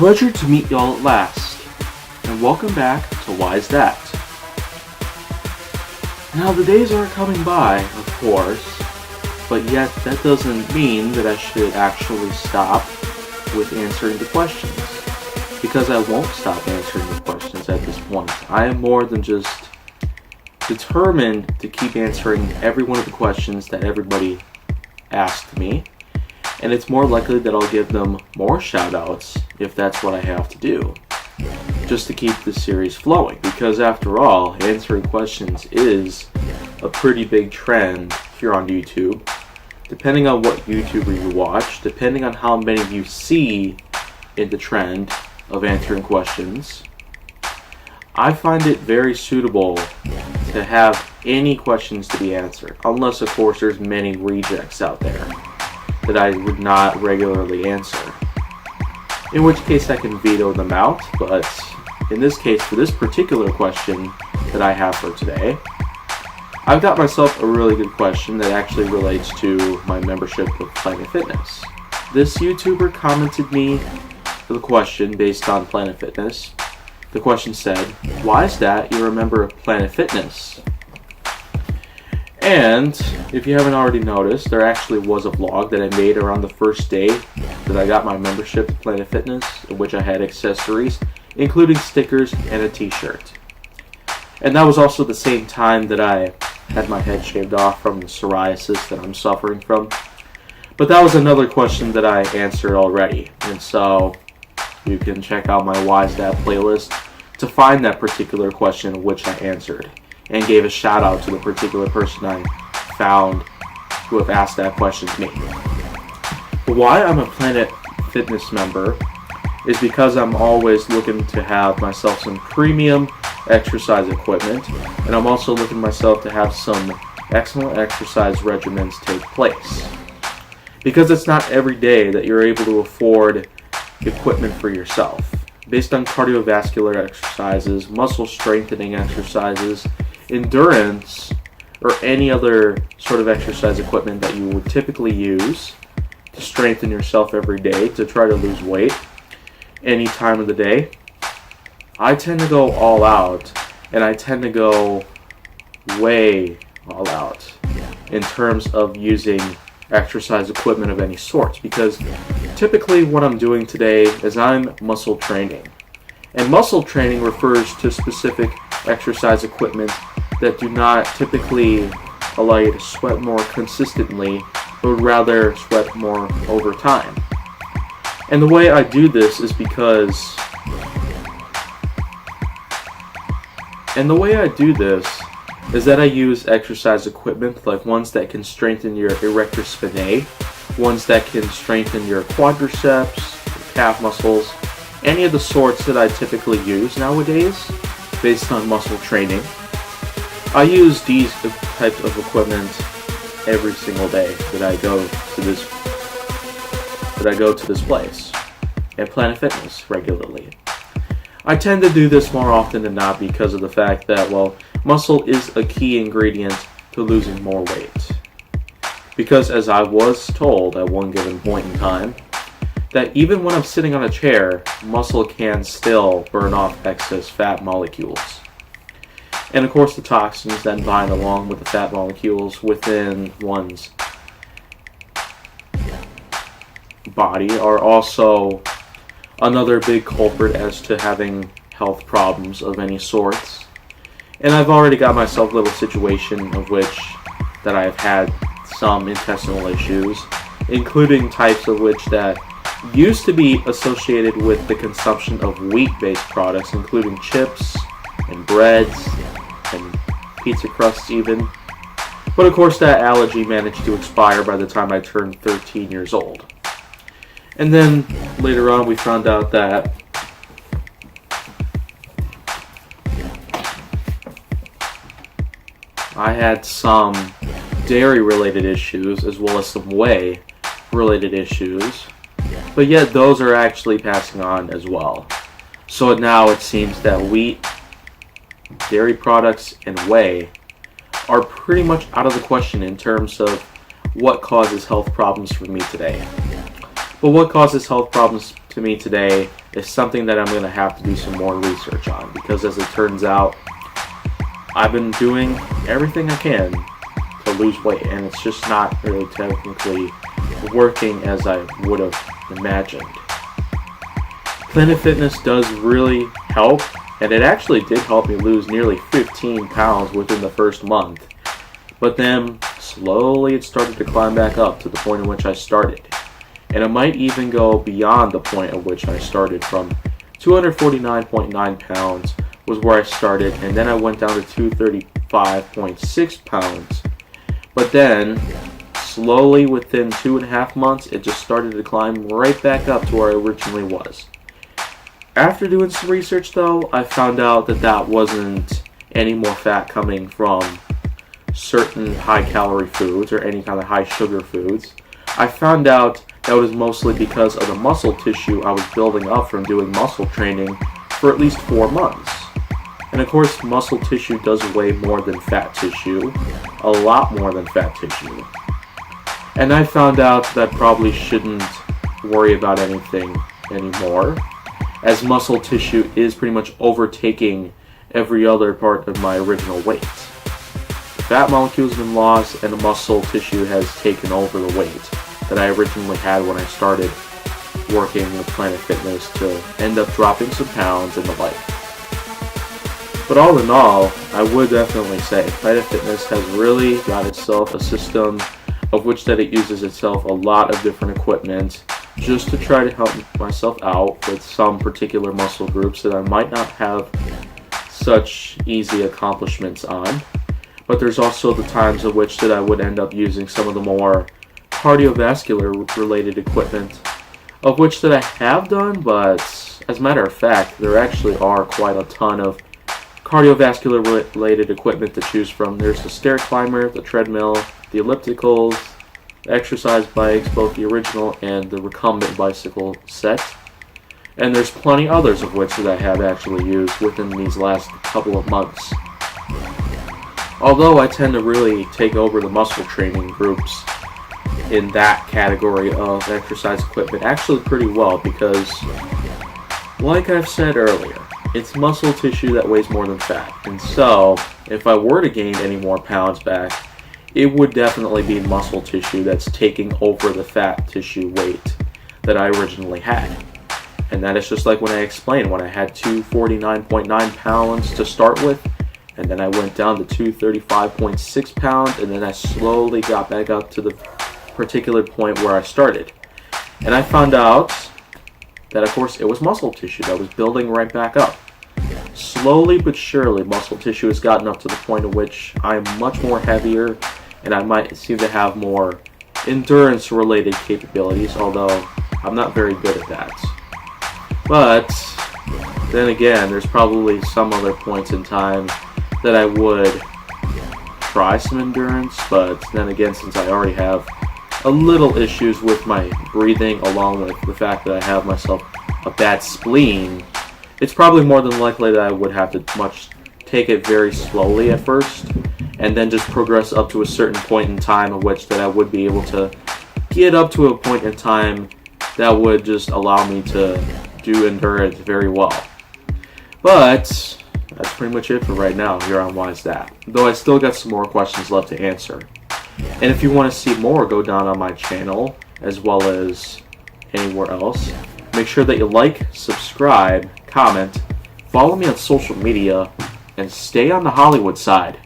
Pleasure to meet y'all at last, and welcome back to Why's That? Now the days are coming by, of course, but yet that doesn't mean that I should actually stop with answering the questions, because I won't stop answering the questions at this point. I am more than just determined to keep answering every one of the questions that everybody asked me, and it's more likely that I'll give them more shout-outs if that's what I have to do, just to keep this series flowing, because after all, answering questions is a pretty big trend here on YouTube. Depending on what YouTuber you watch, depending on how many you see in the trend of answering questions, I find it very suitable to have any questions to be answered, unless of course there's many rejects out there that I would not regularly answer, in which case I can veto them out. But in this case, for this particular question that I have for today, I've got myself a really good question that actually relates to my membership with Planet Fitness. This YouTuber commented me the question based on Planet Fitness. The question said, "Why is that you're a member of Planet Fitness?" And if you haven't already noticed, there actually was a vlog that I made around the first day that I got my membership to Planet Fitness, in which I had accessories, including stickers and a t-shirt. And that was also the same time that I had my head shaved off from the psoriasis that I'm suffering from. But that was another question that I answered already, and so you can check out my Why's That playlist to find that particular question which I answered, and gave a shout out to the particular person I found who have asked that question to me. But why I'm a Planet Fitness member is because I'm always looking to have myself some premium exercise equipment, and I'm also looking myself to have some excellent exercise regimens take place. Because it's not every day that you're able to afford equipment for yourself. Based on cardiovascular exercises, muscle strengthening exercises, endurance, or any other sort of exercise equipment that you would typically use to strengthen yourself every day to try to lose weight any time of the day, I tend to go all out, and I tend to go way all out in terms of using exercise equipment of any sort, because typically what I'm doing today is I'm muscle training, and muscle training refers to specific exercise equipment that do not typically allow you to sweat more consistently, but would rather sweat more over time. And the way I do this is that I use exercise equipment like ones that can strengthen your erector spinae, ones that can strengthen your quadriceps, your calf muscles, any of the sorts that I typically use nowadays based on muscle training. I use these types of equipment every single day that I go to this place at Planet Fitness regularly. I tend to do this more often than not because of the fact that, well, muscle is a key ingredient to losing more weight. Because as I was told at one given point in time, that even when I'm sitting on a chair, muscle can still burn off excess fat molecules. And of course the toxins that bind along with the fat molecules within one's body are also another big culprit as to having health problems of any sorts. And I've already got myself a little situation of which that I have had some intestinal issues, including types of which that used to be associated with the consumption of wheat-based products, including chips and breads and pizza crusts even. But of course that allergy managed to expire by the time I turned 13 years old. And then later on we found out that I had some dairy-related issues as well as some whey-related issues, but yet those are actually passing on as well. So now it seems that wheat, dairy products, and whey are pretty much out of the question in terms of what causes health problems for me today. But what causes health problems to me today is something that I'm going to have to do some more research on, because as it turns out, I've been doing everything I can to lose weight, and it's just not really technically working as I would have imagined. Planet Fitness does really help, and it actually did help me lose nearly 15 pounds within the first month. But then, slowly it started to climb back up to the point in which I started. And it might even go beyond the point at which I started. From 249.9 pounds was where I started, and then I went down to 235.6 pounds. But then, slowly within 2.5 months, it just started to climb right back up to where I originally was. After doing some research though, I found out that that wasn't any more fat coming from certain high calorie foods or any kind of high sugar foods. I found out that was mostly because of the muscle tissue I was building up from doing muscle training for at least 4 months. And of course, muscle tissue does weigh more than fat tissue, a lot more than fat tissue. And I found out that I probably shouldn't worry about anything anymore, as muscle tissue is pretty much overtaking every other part of my original weight. The fat molecules have been lost, and the muscle tissue has taken over the weight that I originally had when I started working with Planet Fitness to end up dropping some pounds and the like. But all in all, I would definitely say Planet Fitness has really got itself a system of which that it uses itself a lot of different equipment just to try to help myself out with some particular muscle groups that I might not have such easy accomplishments on. But there's also the times of which that I would end up using some of the more cardiovascular related equipment, of which that I have done, but as a matter of fact, there actually are quite a ton of cardiovascular related equipment to choose from. There's the stair climber, the treadmill, the ellipticals, exercise bikes, both the original and the recumbent bicycle set. And there's plenty others of which that I have actually used within these last couple of months. Although I tend to really take over the muscle training groups in that category of exercise equipment actually pretty well, because like I've said earlier, it's muscle tissue that weighs more than fat. And so, if I were to gain any more pounds back, it would definitely be muscle tissue that's taking over the fat tissue weight that I originally had. And that is just like when I explained, when I had 249.9 pounds to start with, and then I went down to 235.6 pounds, and then I slowly got back up to the particular point where I started. And I found out that, of course, it was muscle tissue that was building right back up. Slowly but surely, muscle tissue has gotten up to the point at which I'm much more heavier, and I might seem to have more endurance-related capabilities, although I'm not very good at that. But then again, there's probably some other points in time that I would try some endurance, but then again, since I already have a little issues with my breathing, along with the fact that I have myself a bad spleen, it's probably more than likely that I would have to take it very slowly at first, and then just progress up to a certain point in time in which that I would be able to get up to a point in time that would just allow me to do endurance very well. But that's pretty much it for right now here on Why Is That? Though I still got some more questions left to answer. And if you want to see more, go down on my channel as well as anywhere else. Make sure that you like, subscribe, comment, follow me on social media, and stay on the Hollywood side.